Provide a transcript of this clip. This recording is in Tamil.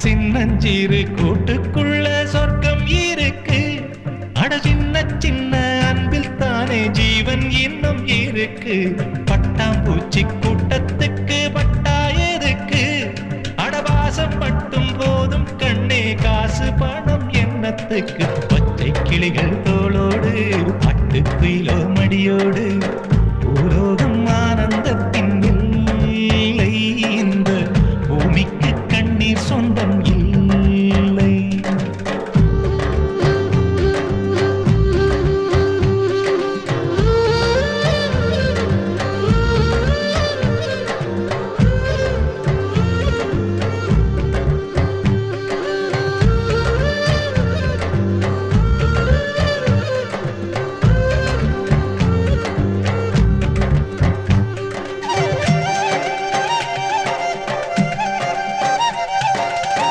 சின்னஞ்சிறு கூட்டுக்குள்ள சொர்க்கம் இருக்கு. அட சின்ன சின்ன அன்பில் தானே ஜீவன் இன்னும் இருக்கு. பட்டாம்பூச்சி கூட்டத்துக்கு பட்டா எதுக்கு? அடவாசம் மட்டும் போதும் கண்ணே, காசு பணம் என்னத்துக்கு? பச்சை கிளிகள் தோளோடு, பட்டுக்குயிலோ மடியோடு,